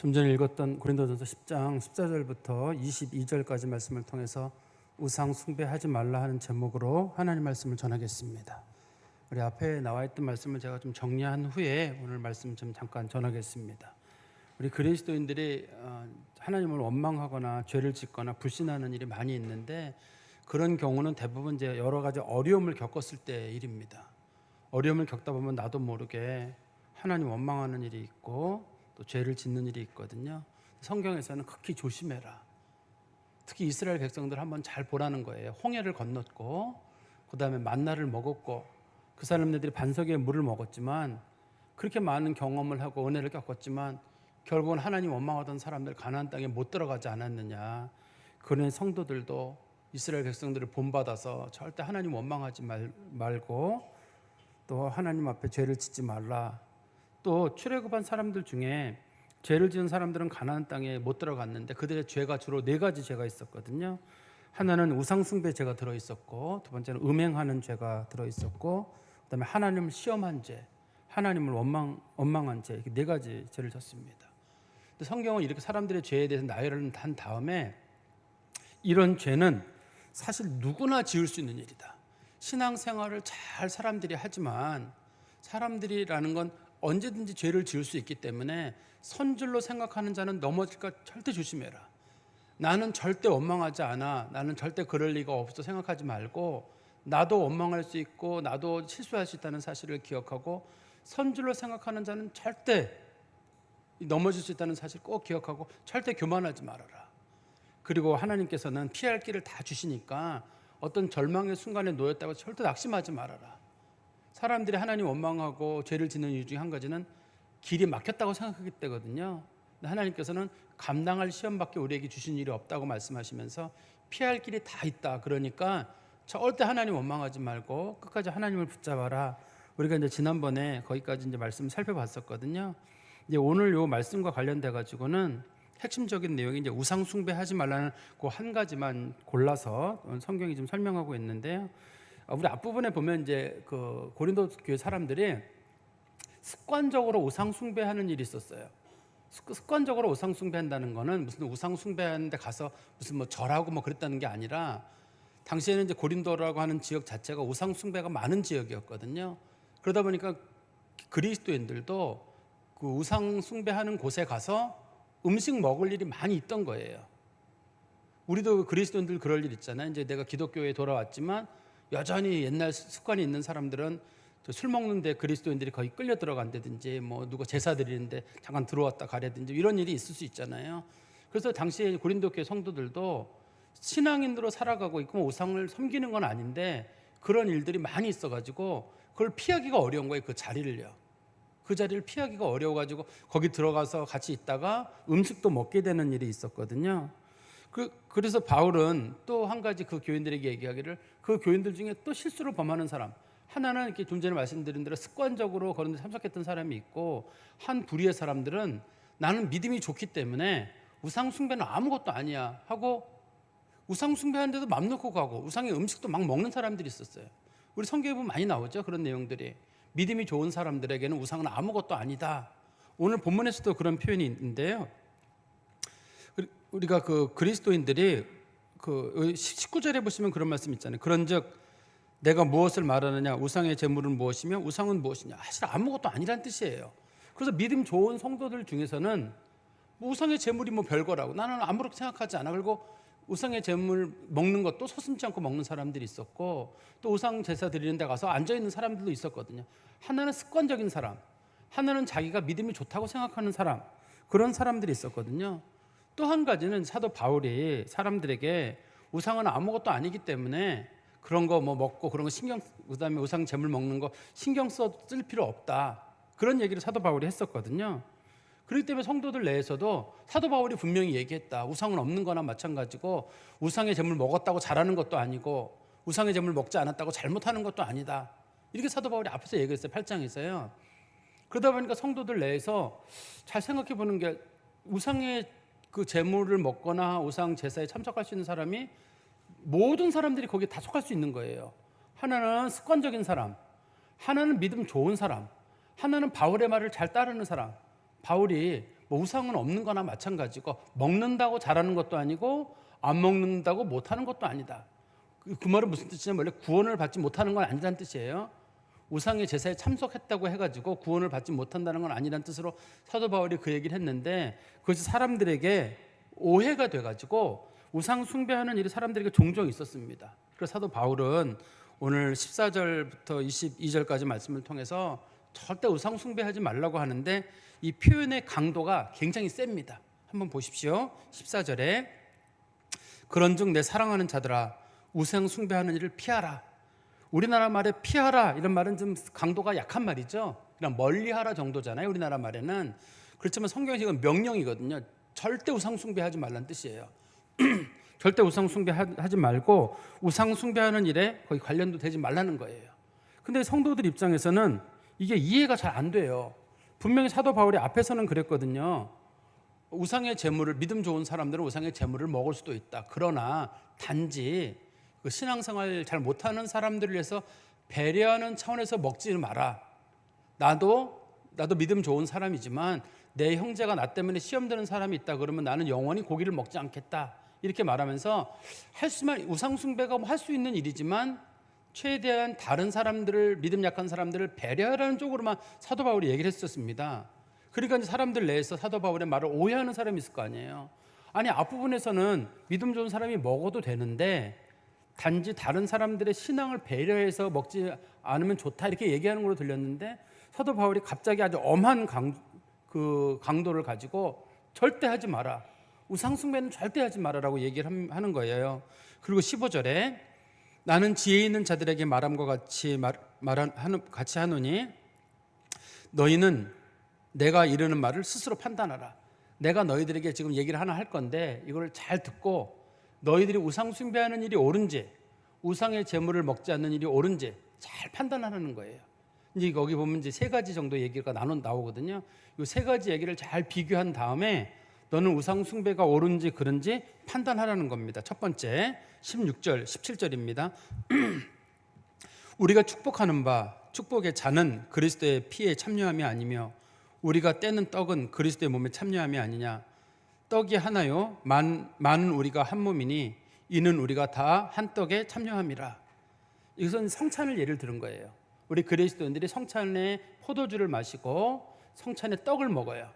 좀 전에 읽었던 고린도전서 10장 14절부터 22절까지 말씀을 통해서 우상 숭배하지 말라 하는 제목으로 하나님 말씀을 전하겠습니다. 우리 앞에 나와 있던 말씀을 제가 좀 정리한 후에 오늘 말씀 좀 잠깐 전하겠습니다. 우리 그리스도인들이 하나님을 원망하거나 죄를 짓거나 불신하는 일이 많이 있는데, 그런 경우는 대부분 이제 여러 가지 어려움을 겪었을 때의 일입니다. 어려움을 겪다 보면 나도 모르게 하나님 원망하는 일이 있고 또 죄를 짓는 일이 있거든요. 성경에서는 극히 조심해라. 특히 이스라엘 백성들 한번 잘 보라는 거예요. 홍해를 건넜고 그 다음에 만나를 먹었고 그 사람들이 반석 위에 물을 먹었지만, 그렇게 많은 경험을 하고 은혜를 겪었지만 결국은 하나님 원망하던 사람들 가나안 땅에 못 들어가지 않았느냐. 그런 성도들도 이스라엘 백성들을 본받아서 절대 하나님 원망하지 말고 또 하나님 앞에 죄를 짓지 말라. 또 출애굽한 사람들 중에 죄를 지은 사람들은 가나안 땅에 못 들어갔는데 그들의 죄가 주로 네 가지 죄가 있었거든요. 하나는 우상 숭배 죄가 들어 있었고, 두 번째는 음행하는 죄가 들어 있었고, 그다음에 하나님을 시험한 죄, 하나님을 원망한 죄, 이렇게 네 가지 죄를 졌습니다. 근데 성경은 이렇게 사람들의 죄에 대해서 나열을 한 다음에 이런 죄는 사실 누구나 지을 수 있는 일이다. 신앙생활을 잘 사람들이 하지만 사람들이라는 건 언제든지 죄를 지을 수 있기 때문에 선줄로 생각하는 자는 넘어질까 절대 조심해라. 나는 절대 원망하지 않아, 나는 절대 그럴 리가 없어 생각하지 말고, 나도 원망할 수 있고 나도 실수할 수 있다는 사실을 기억하고, 선줄로 생각하는 자는 절대 넘어질 수 있다는 사실을 꼭 기억하고 절대 교만하지 말아라. 그리고 하나님께서는 피할 길을 다 주시니까 어떤 절망의 순간에 놓였다고 절대 낙심하지 말아라. 사람들이 하나님 원망하고 죄를 짓는 이유 중에 한 가지는 길이 막혔다고 생각하기 때거든요. 하나님께서는 감당할 시험밖에 우리에게 주신 일이 없다고 말씀하시면서 피할 길이 다 있다. 그러니까 절대 하나님 원망하지 말고 끝까지 하나님을 붙잡아라. 우리가 이제 지난번에 거기까지 이제 말씀을 살펴봤었거든요. 이제 오늘 요 말씀과 관련돼 가지고는 핵심적인 내용이 이제 우상 숭배하지 말라는 그 한 가지만 골라서 성경이 좀 설명하고 있는데요. 우리 앞부분에 보면 이제 그 고린도 교회 사람들이 습관적으로 우상 숭배하는 일이 있었어요. 습관적으로 우상 숭배한다는 거는 무슨 우상 숭배하는데 가서 무슨 뭐 절하고 뭐 그랬다는 게 아니라, 당시에는 이제 고린도라고 하는 지역 자체가 우상 숭배가 많은 지역이었거든요. 그러다 보니까 그리스도인들도 그 우상 숭배하는 곳에 가서 음식 먹을 일이 많이 있던 거예요. 우리도 그리스도인들 그럴 일 있잖아요. 이제 내가 기독교에 돌아왔지만 여전히 옛날 습관이 있는 사람들은 술 먹는데 그리스도인들이 거의 끌려 들어간다든지, 뭐 누가 제사 드리는데 잠깐 들어왔다 가라든지 이런 일이 있을 수 있잖아요. 그래서 당시에 고린도 교회 성도들도 신앙인으로 살아가고 있고 우상을 섬기는 건 아닌데 그런 일들이 많이 있어가지고 그걸 피하기가 어려운 거예요. 그 자리를요. 그 자리를 피하기가 어려워가지고 거기 들어가서 같이 있다가 음식도 먹게 되는 일이 있었거든요. 그래서 바울은 또 한 가지 그 교인들에게 얘기하기를, 그 교인들 중에 또 실수를 범하는 사람, 하나는 이렇게 좀 전에 말씀드린 대로 습관적으로 그런 데 참석했던 사람이 있고, 한 부류의 사람들은 나는 믿음이 좋기 때문에 우상 숭배는 아무것도 아니야 하고 우상 숭배하는데도 맘 놓고 가고 우상의 음식도 막 먹는 사람들이 있었어요. 우리 성경에 보면 많이 나오죠, 그런 내용들이. 믿음이 좋은 사람들에게는 우상은 아무것도 아니다. 오늘 본문에서도 그런 표현이 있는데요. 우리가 그 그리스도인들이 그 19절에 보시면 그런 말씀 있잖아요. 그런즉 내가 무엇을 말하느냐, 우상의 제물은 무엇이며 우상은 무엇이냐. 사실 아무것도 아니란 뜻이에요. 그래서 믿음 좋은 성도들 중에서는 뭐 우상의 제물이 뭐 별거라고 나는 아무렇게 생각하지 않아. 그리고 우상의 제물 먹는 것도 서슴지 않고 먹는 사람들이 있었고, 또 우상 제사 드리는 데 가서 앉아있는 사람들도 있었거든요. 하나는 습관적인 사람, 하나는 자기가 믿음이 좋다고 생각하는 사람, 그런 사람들이 있었거든요. 또 한 가지는 사도 바울이 사람들에게 우상은 아무것도 아니기 때문에 그런 거 뭐 먹고 그런 거 그다음에 우상 제물 먹는 거 신경 쓸 필요 없다, 그런 얘기를 사도 바울이 했었거든요. 그렇기 때문에 성도들 내에서도 사도 바울이 분명히 얘기했다. 우상은 없는 거나 마찬가지고 우상의 제물 먹었다고 잘하는 것도 아니고 우상의 제물 먹지 않았다고 잘못하는 것도 아니다. 이렇게 사도 바울이 앞에서 얘기했어요. 8장에서요. 그러다 보니까 성도들 내에서 잘 생각해 보는 게, 우상의 그 제물을 먹거나 우상 제사에 참석할 수 있는 사람이 모든 사람들이 거기에 다 속할 수 있는 거예요. 하나는 습관적인 사람, 하나는 믿음 좋은 사람, 하나는 바울의 말을 잘 따르는 사람. 바울이 뭐 우상은 없는 거나 마찬가지고 먹는다고 잘하는 것도 아니고 안 먹는다고 못하는 것도 아니다. 그 말은 무슨 뜻이냐면 원래 구원을 받지 못하는 건 아니라는 뜻이에요. 우상의 제사에 참석했다고 해가지고 구원을 받지 못한다는 건 아니라는 뜻으로 사도 바울이 그 얘기를 했는데, 그것이 사람들에게 오해가 돼가지고 우상 숭배하는 일이 사람들에게 종종 있었습니다. 그래서 사도 바울은 오늘 14절부터 22절까지 말씀을 통해서 절대 우상 숭배하지 말라고 하는데 이 표현의 강도가 굉장히 셉니다. 한번 보십시오. 14절에 그런즉 내 사랑하는 자들아 우상 숭배하는 일을 피하라. 우리나라 말에 피하라 이런 말은 좀 강도가 약한 말이죠. 그냥 멀리하라 정도잖아요. 우리나라 말에는. 그렇지만 성경에서 이건 명령이거든요. 절대 우상 숭배하지 말라는 뜻이에요. 절대 우상 숭배하지 말고 우상 숭배하는 일에 거의 관련도 되지 말라는 거예요. 근데 성도들 입장에서는 이게 이해가 잘 안 돼요. 분명히 사도 바울이 앞에서는 그랬거든요. 우상의 제물을, 믿음 좋은 사람들은 우상의 제물을 먹을 수도 있다. 그러나 단지 그 신앙생활 잘 못하는 사람들을 위해서 배려하는 차원에서 먹지는 마라. 나도 믿음 좋은 사람이지만 내 형제가 나 때문에 시험 드는 사람이 있다 그러면 나는 영원히 고기를 먹지 않겠다. 이렇게 말하면서 우상 숭배가 할 수 있는 일이지만 최대한 다른 사람들을, 믿음 약한 사람들을 배려하라는 쪽으로만 사도 바울이 얘기를 했었습니다. 그러니까 사람들 내에서 사도 바울의 말을 오해하는 사람이 있을 거 아니에요. 아니 앞부분에서는 믿음 좋은 사람이 먹어도 되는데 단지 다른 사람들의 신앙을 배려해서 먹지 않으면 좋다 이렇게 얘기하는 걸로 들렸는데, 사도 바울이 갑자기 아주 엄한 강도를 가지고 절대 하지 마라. 우상 숭배는 절대 하지 마라라고 얘기를 하는 거예요. 그리고 15절에 나는 지혜 있는 자들에게 말함과 같이 하노니 너희는 내가 이르는 말을 스스로 판단하라. 내가 너희들에게 지금 얘기를 하나 할 건데 이걸 잘 듣고 너희들이 우상 숭배하는 일이 옳은지 우상의 제물을 먹지 않는 일이 옳은지 잘 판단하라는 거예요. 이제 거기 보면 이제 세 가지 정도 얘기가 나오거든요. 이 세 가지 얘기를 잘 비교한 다음에 너는 우상 숭배가 옳은지 그른지 판단하라는 겁니다. 첫 번째 16절 17절입니다. 우리가 축복하는 바 축복의 잔은 그리스도의 피에 참여함이 아니며 우리가 떼는 떡은 그리스도의 몸에 참여함이 아니냐. 떡이 하나요 많은 우리가 한 몸이니 이는 우리가 다 한 떡에 참여함이라. 이것은 성찬을 예를 들은 거예요. 우리 그리스도인들이 성찬에 포도주를 마시고 성찬에 떡을 먹어요.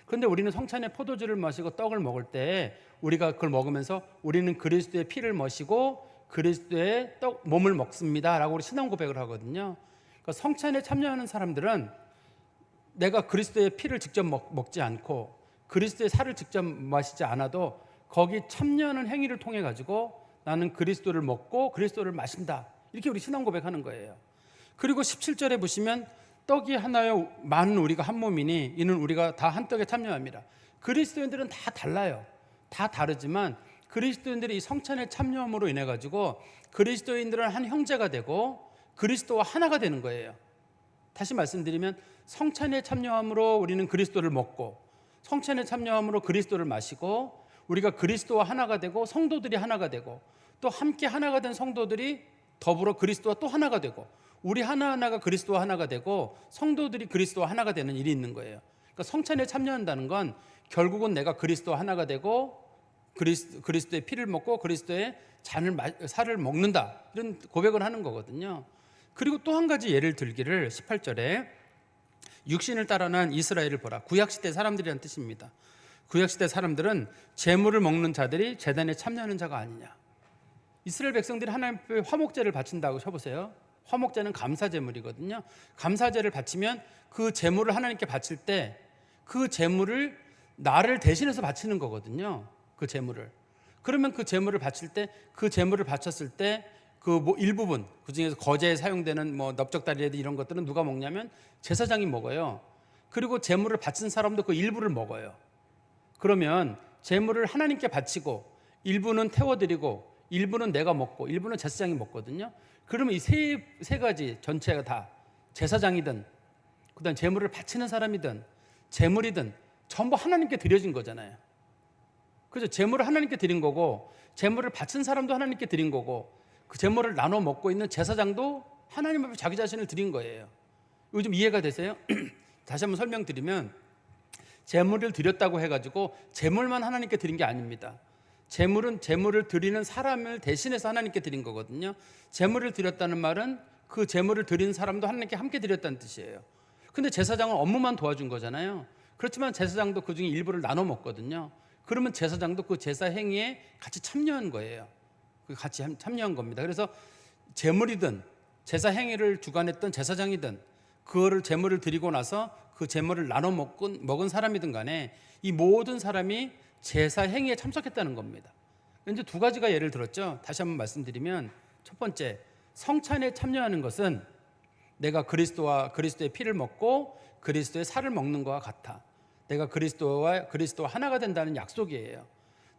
그런데 우리는 성찬에 포도주를 마시고 떡을 먹을 때 우리가 그걸 먹으면서 우리는 그리스도의 피를 마시고 그리스도의 몸을 먹습니다 라고 우리 신앙 고백을 하거든요. 그러니까 성찬에 참여하는 사람들은 내가 그리스도의 피를 직접 먹지 않고 그리스도의 살을 직접 마시지 않아도 거기 참여하는 행위를 통해 가지고 나는 그리스도를 먹고 그리스도를 마신다 이렇게 우리 신앙 고백하는 거예요. 그리고 17절에 보시면 떡이 하나요 많은 우리가 한 몸이니 이는 우리가 다 한 떡에 참여함이라. 그리스도인들은 다 달라요. 다 다르지만 그리스도인들이 이 성찬에 참여함으로 인해 가지고 그리스도인들은 한 형제가 되고 그리스도와 하나가 되는 거예요. 다시 말씀드리면 성찬에 참여함으로 우리는 그리스도를 먹고 성찬에 참여함으로 그리스도를 마시고 우리가 그리스도와 하나가 되고 성도들이 하나가 되고 또 함께 하나가 된 성도들이 더불어 그리스도와 또 하나가 되고 우리 하나하나가 그리스도와 하나가 되고 성도들이 그리스도와 하나가 되는 일이 있는 거예요. 그러니까 성찬에 참여한다는 건 결국은 내가 그리스도와 하나가 되고 그리스도의 피를 먹고 그리스도의 살을 먹는다 이런 고백을 하는 거거든요. 그리고 또 한 가지 예를 들기를 18절에 육신을 따라 난 이스라엘을 보라. 구약시대 사람들이란 뜻입니다. 구약시대 사람들은 제물을 먹는 자들이 제단에 참여하는 자가 아니냐. 이스라엘 백성들이 하나님 앞에 화목제를 바친다고 쳐보세요. 화목제는 감사제물이거든요. 감사제를 바치면 그 제물을 하나님께 바칠 때 그 제물을 나를 대신해서 바치는 거거든요. 그 제물을. 그러면 그 제물을 바칠 때 그 제물을 바쳤을 때 그 일부분 그 중에서 거제에 사용되는 넓적다리라든지 이런 것들은 누가 먹냐면 제사장이 먹어요. 그리고 제물을 바친 사람도 그 일부를 먹어요. 그러면 제물을 하나님께 바치고 일부는 태워드리고 일부는 내가 먹고 일부는 제사장이 먹거든요. 그러면 이 세 가지 전체가 다 제사장이든 그다음 제물을 바치는 사람이든 제물이든 전부 하나님께 드려진 거잖아요. 그래서 제물을 하나님께 드린 거고 제물을 바친 사람도 하나님께 드린 거고 그 제물을 나눠 먹고 있는 제사장도 하나님 앞에 자기 자신을 드린 거예요. 요즘 이해가 되세요? 다시 한번 설명드리면 제물을 드렸다고 해가지고 제물만 하나님께 드린 게 아닙니다. 제물은 제물을 드리는 사람을 대신해서 하나님께 드린 거거든요. 제물을 드렸다는 말은 그 제물을 드린 사람도 하나님께 함께 드렸다는 뜻이에요. 근데 제사장은 업무만 도와준 거잖아요. 그렇지만 제사장도 그 중에 일부를 나눠 먹거든요. 그러면 제사장도 그 제사 행위에 같이 참여한 거예요. 같이 참여한 겁니다. 그래서 제물이든 제사 행위를 주관했던 제사장이든 그거를 제물을 드리고 나서 그 제물을 나눠 먹은 사람이든 간에 이 모든 사람이 제사 행위에 참석했다는 겁니다. 이제 두 가지가 예를 들었죠. 다시 한번 말씀드리면, 첫 번째, 성찬에 참여하는 것은 내가 그리스도의 피를 먹고 그리스도의 살을 먹는 것과 같아. 내가 그리스도와 하나가 된다는 약속이에요.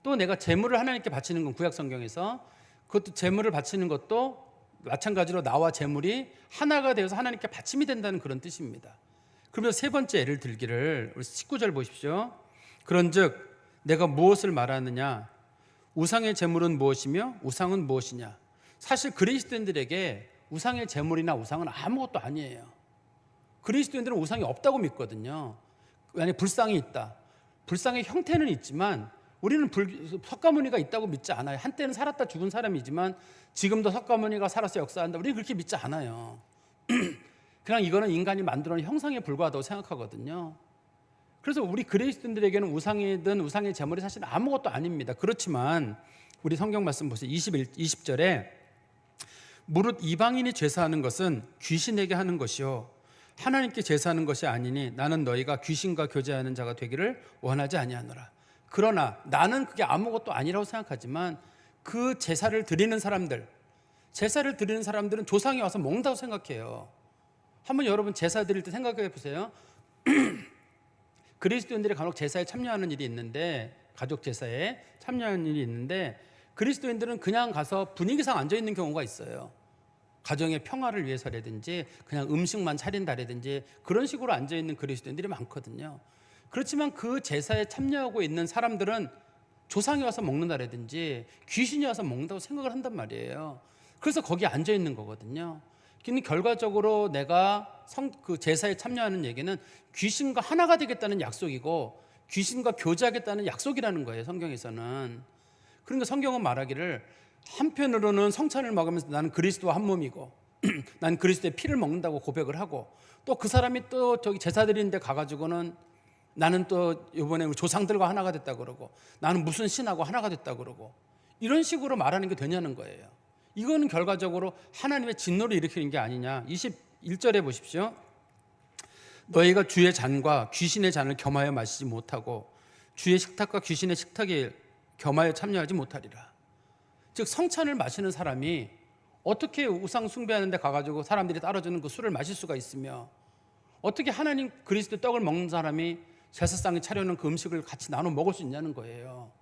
또 내가 제물을 하나님께 바치는 건 구약 성경에서 그것도 제물을 바치는 것도 마찬가지로 나와 제물이 하나가 되어서 하나님께 바침이 된다는 그런 뜻입니다. 그러면 세 번째 예를 들기를 우리 19절 보십시오. 그런즉 내가 무엇을 말하느냐? 우상의 제물은 무엇이며 우상은 무엇이냐? 사실 그리스도인들에게 우상의 제물이나 우상은 아무것도 아니에요. 그리스도인들은 우상이 없다고 믿거든요. 만약에 불상이 있다. 불상의 형태는 있지만 우리는 석가모니가 있다고 믿지 않아요. 한때는 살았다 죽은 사람이지만 지금도 석가모니가 살아서 역사한다. 우리는 그렇게 믿지 않아요. 그냥 이거는 인간이 만들어낸 형상에 불과하다고 생각하거든요. 그래서 우리 그리스도인들에게는 우상이든 우상의 제물이 사실 아무것도 아닙니다. 그렇지만 우리 성경 말씀 보세요. 20절에 무릇 이방인이 제사하는 것은 귀신에게 하는 것이요 하나님께 제사하는 것이 아니니 나는 너희가 귀신과 교제하는 자가 되기를 원하지 아니하노라. 그러나 나는 그게 아무것도 아니라고 생각하지만 그 제사를 드리는 사람들은 조상이 와서 먹는다고 생각해요. 한번 여러분 제사 드릴 때 생각해 보세요. 그리스도인들이 간혹 제사에 참여하는 일이 있는데, 가족 제사에 참여하는 일이 있는데 그리스도인들은 그냥 가서 분위기상 앉아 있는 경우가 있어요. 가정의 평화를 위해서라든지 그냥 음식만 차린다라든지 그런 식으로 앉아 있는 그리스도인들이 많거든요. 그렇지만 그 제사에 참여하고 있는 사람들은 조상이 와서 먹는다라든지 귀신이 와서 먹는다고 생각을 한단 말이에요. 그래서 거기 앉아 있는 거거든요. 근데 결과적으로 내가 그 제사에 참여하는 얘기는 귀신과 하나가 되겠다는 약속이고 귀신과 교제하겠다는 약속이라는 거예요. 성경에서는. 그러니까 성경은 말하기를 한편으로는 성찬을 먹으면서 나는 그리스도와 한 몸이고 난 그리스도의 피를 먹는다고 고백을 하고, 또 그 사람이 또 저기 제사 드리는 데 가가지고는 나는 또 이번에 우리 조상들과 하나가 됐다 그러고 나는 무슨 신하고 하나가 됐다 그러고 이런 식으로 말하는 게 되냐는 거예요. 이거는 결과적으로 하나님의 진노를 일으키는 게 아니냐. 21절에 보십시오. 너희가 주의 잔과 귀신의 잔을 겸하여 마시지 못하고 주의 식탁과 귀신의 식탁에 겸하여 참여하지 못하리라. 즉 성찬을 마시는 사람이 어떻게 우상 숭배하는 데 가가지고 사람들이 따라주는 그 술을 마실 수가 있으며, 어떻게 하나님 그리스도 떡을 먹는 사람이 제사상에 차려놓은 그 음식을 같이 나눠 먹을 수 있냐는 거예요.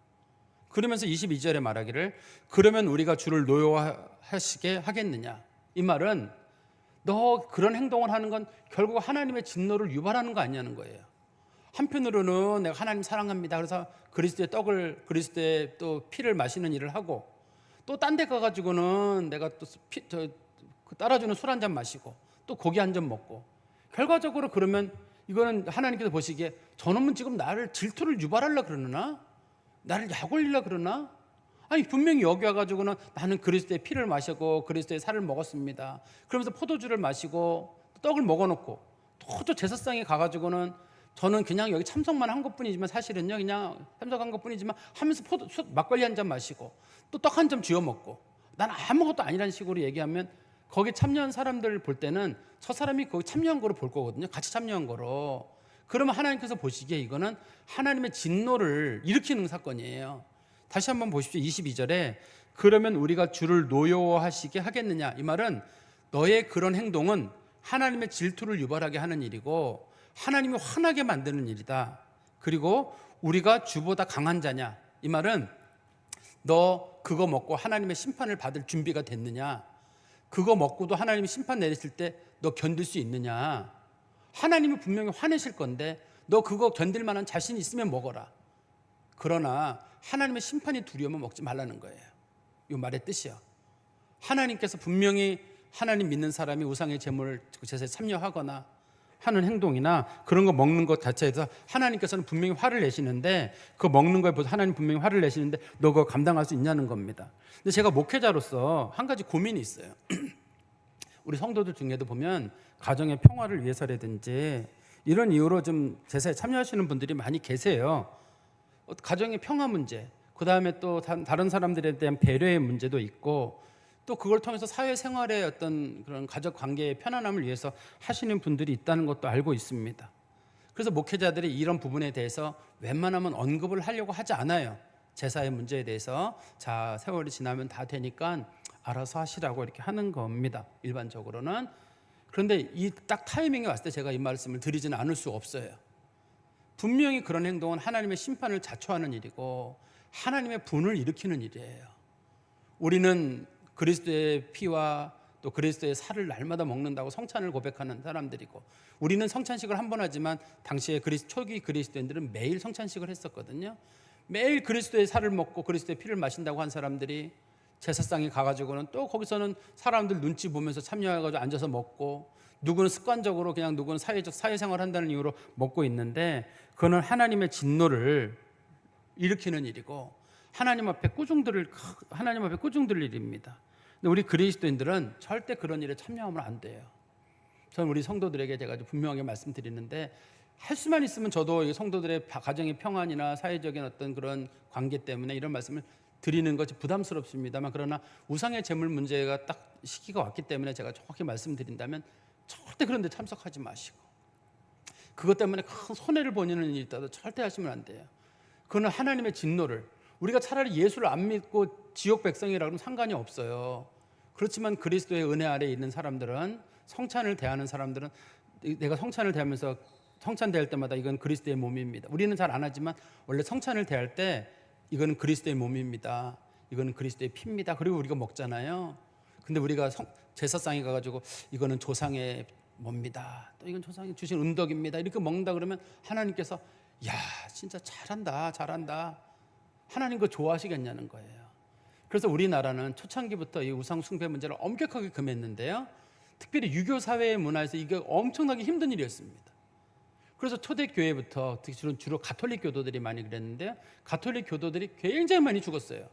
그러면서 22절에 말하기를 그러면 우리가 주를 노여워하시게 하겠느냐. 이 말은 너 그런 행동을 하는 건 결국 하나님의 진노를 유발하는 거 아니냐는 거예요. 한편으로는 내가 하나님 사랑합니다. 그래서 그리스도의 또 피를 마시는 일을 하고, 또 딴 데 가가지고는 내가 또 따라주는 술 한 잔 마시고 또 고기 한 잔 먹고, 결과적으로 그러면 이거는 하나님께서 보시기에 저놈은 지금 나를 질투를 유발하려고 그러나? 나를 약 올리려고 그러나? 아니 분명히 여기 와가지고는 나는 그리스도의 피를 마시고 그리스도의 살을 먹었습니다. 그러면서 포도주를 마시고 떡을 먹어놓고 또 제사상에 가가지고는 저는 그냥 여기 참석만 한 것뿐이지만 사실은요 그냥 참석한 것뿐이지만 하면서 막걸리 한 잔 마시고 또 떡 한 점 쥐어 먹고 난 아무것도 아니라는 식으로 얘기하면 거기 참여한 사람들을 볼 때는 저 사람이 거기 참여한 거로 볼 거거든요. 같이 참여한 거로. 그러면 하나님께서 보시기에 이거는 하나님의 진노를 일으키는 사건이에요. 다시 한번 보십시오. 22절에 그러면 우리가 주를 노여워하시게 하겠느냐. 이 말은 너의 그런 행동은 하나님의 질투를 유발하게 하는 일이고 하나님이 화나게 만드는 일이다. 그리고 우리가 주보다 강한 자냐. 이 말은 너 그거 먹고 하나님의 심판을 받을 준비가 됐느냐. 그거 먹고도 하나님이 심판 내리실 때 너 견딜 수 있느냐. 하나님이 분명히 화내실 건데 너 그거 견딜 만한 자신이 있으면 먹어라. 그러나 하나님의 심판이 두려우면 먹지 말라는 거예요. 이 말의 뜻이요. 하나님께서 분명히 하나님 믿는 사람이 우상의 제물을 제사에 참여하거나 하는 행동이나 그런 거 먹는 것 자체에서 하나님께서는 분명히 화를 내시는데, 그 먹는 거에 보다 하나님 분명히 화를 내시는데 너 그거 감당할 수 있냐는 겁니다. 근데 제가 목회자로서 한 가지 고민이 있어요. 우리 성도들 중에도 보면 가정의 평화를 위해서라든지 이런 이유로 좀 제사에 참여하시는 분들이 많이 계세요. 가정의 평화 문제, 그 다음에 또 다른 사람들에 대한 배려의 문제도 있고, 또 그걸 통해서 사회생활의 어떤 그런 가족 관계의 편안함을 위해서 하시는 분들이 있다는 것도 알고 있습니다. 그래서 목회자들이 이런 부분에 대해서 웬만하면 언급을 하려고 하지 않아요. 제사의 문제에 대해서 자, 세월이 지나면 다 되니까 알아서 하시라고 이렇게 하는 겁니다, 일반적으로는. 그런데 이 딱 타이밍이 왔을 때 제가 이 말씀을 드리지는 않을 수 없어요. 분명히 그런 행동은 하나님의 심판을 자초하는 일이고 하나님의 분을 일으키는 일이에요. 우리는 그리스도의 피와 또 그리스도의 살을 날마다 먹는다고 성찬을 고백하는 사람들이고, 우리는 성찬식을 한 번 하지만 당시에 초기 그리스도인들은 매일 성찬식을 했었거든요. 매일 그리스도의 살을 먹고 그리스도의 피를 마신다고 한 사람들이 제사상에 가가지고는 또 거기서는 사람들 눈치 보면서 참여해가지고 앉아서 먹고, 누구는 습관적으로 그냥 누구는 사회생활 한다는 이유로 먹고 있는데, 그거는 하나님의 진노를 일으키는 일이고 하나님 앞에 꾸중들 일입니다. 근데 우리 그리스도인들은 절대 그런 일에 참여하면 안 돼요. 저는 우리 성도들에게 제가 분명하게 말씀드리는데, 할 수만 있으면 저도 성도들의 가정의 평안이나 사회적인 어떤 그런 관계 때문에 이런 말씀을 드리는 것이 부담스럽습니다만, 그러나 우상의 제물 문제가 딱 시기가 왔기 때문에 제가 정확히 말씀드린다면 절대 그런 데 참석하지 마시고, 그것 때문에 큰 손해를 보는 일이 있다도 절대 하시면 안 돼요. 그거는 하나님의 진노를, 우리가 차라리 예수를 안 믿고 지옥 백성이라고 하면 상관이 없어요. 그렇지만 그리스도의 은혜 아래에 있는 사람들은, 성찬을 대하는 사람들은, 내가 성찬을 대하면서 성찬 대할 때마다 이건 그리스도의 몸입니다. 우리는 잘 안 하지만 원래 성찬을 대할 때 이거는 그리스도의 몸입니다, 이거는 그리스도의 피입니다, 그리고 우리가 먹잖아요. 근데 우리가 제사상에 가가지고 이거는 조상의 뭡니다, 또 이건 조상이 주신 은덕입니다, 이렇게 먹는다 그러면 하나님께서 야, 진짜 잘한다, 하나님 그거 좋아하시겠냐는 거예요. 그래서 우리나라는 초창기부터 이 우상 숭배 문제를 엄격하게 금했는데요, 특별히 유교 사회의 문화에서 이게 엄청나게 힘든 일이었습니다. 그래서 초대교회부터 주로 가톨릭 교도들이 많이 그랬는데, 가톨릭 교도들이 굉장히 많이 죽었어요.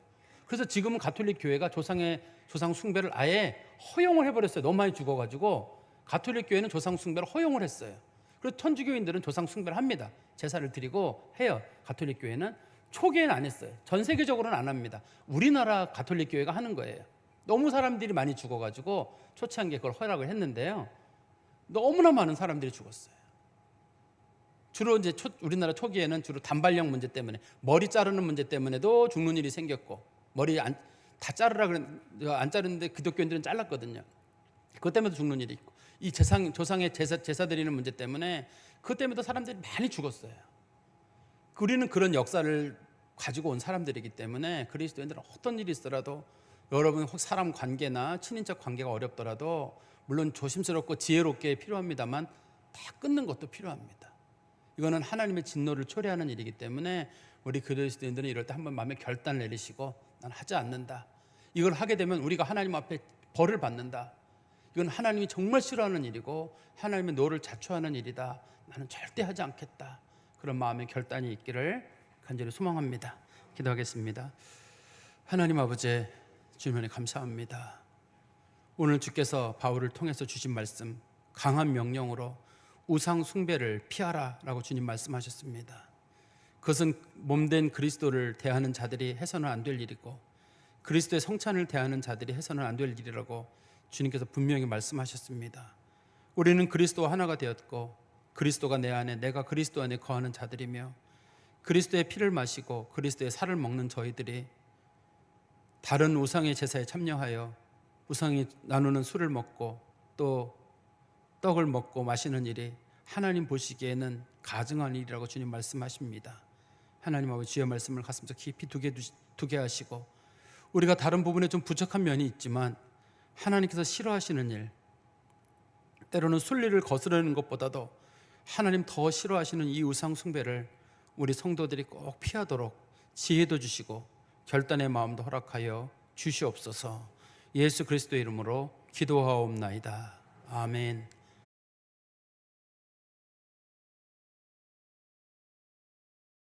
그래서 지금은 가톨릭 교회가 조상 숭배를 아예 허용을 해버렸어요. 너무 많이 죽어가지고 가톨릭 교회는 조상 숭배를 허용을 했어요. 그래서 천주교인들은 조상 숭배를 합니다. 제사를 드리고 해요. 가톨릭 교회는 초기에는 안 했어요. 전 세계적으로는 안 합니다. 우리나라 가톨릭 교회가 하는 거예요. 너무 사람들이 많이 죽어가지고 초창기에 그걸 허락을 했는데요, 너무나 많은 사람들이 죽었어요. 주로 이제 우리나라 초기에는 주로 단발령 문제 때문에, 머리 자르는 문제 때문에도 죽는 일이 생겼고, 머리 다 자르라 그랬는데 안 자르는데 기독교인들은 잘랐거든요. 그것 때문에도 죽는 일이 있고, 이 조상의 제사 드리는 문제 때문에 그것 때문에도 사람들이 많이 죽었어요. 우리는 그런 역사를 가지고 온 사람들이기 때문에 그리스도인들은 어떤 일이 있더라도, 여러분 사람 관계나 친인척 관계가 어렵더라도 물론 조심스럽고 지혜롭게 필요합니다만 다 끊는 것도 필요합니다. 이거는 하나님의 진노를 초래하는 일이기 때문에 우리 그리스도인들은 이럴 때 한번 마음에 결단을 내리시고, 난 하지 않는다. 이걸 하게 되면 우리가 하나님 앞에 벌을 받는다. 이건 하나님이 정말 싫어하는 일이고 하나님의 노를 자초하는 일이다. 나는 절대 하지 않겠다. 그런 마음의 결단이 있기를 간절히 소망합니다. 기도하겠습니다. 하나님 아버지, 주님께 감사합니다. 오늘 주께서 바울을 통해서 주신 말씀, 강한 명령으로 우상 숭배를 피하라 라고 주님 말씀하셨습니다. 그것은 몸된 그리스도를 대하는 자들이 해서는 안 될 일이고, 그리스도의 성찬을 대하는 자들이 해서는 안 될 일이라고 주님께서 분명히 말씀하셨습니다. 우리는 그리스도와 하나가 되었고, 그리스도가 내 안에, 내가 그리스도 안에 거하는 자들이며, 그리스도의 피를 마시고 그리스도의 살을 먹는 저희들이 다른 우상의 제사에 참여하여 우상이 나누는 술을 먹고 또 떡을 먹고 마시는 일이 하나님 보시기에는 가증한 일이라고 주님 말씀하십니다. 하나님 아버지, 주의 말씀을 가슴속 깊이 두게 하시고, 우리가 다른 부분에 좀 부족한 면이 있지만 하나님께서 싫어하시는 일, 때로는 순리를 거스르는 것보다도 하나님 더 싫어하시는 이 우상 숭배를 우리 성도들이 꼭 피하도록 지혜도 주시고 결단의 마음도 허락하여 주시옵소서. 예수 그리스도의 이름으로 기도하옵나이다. 아멘.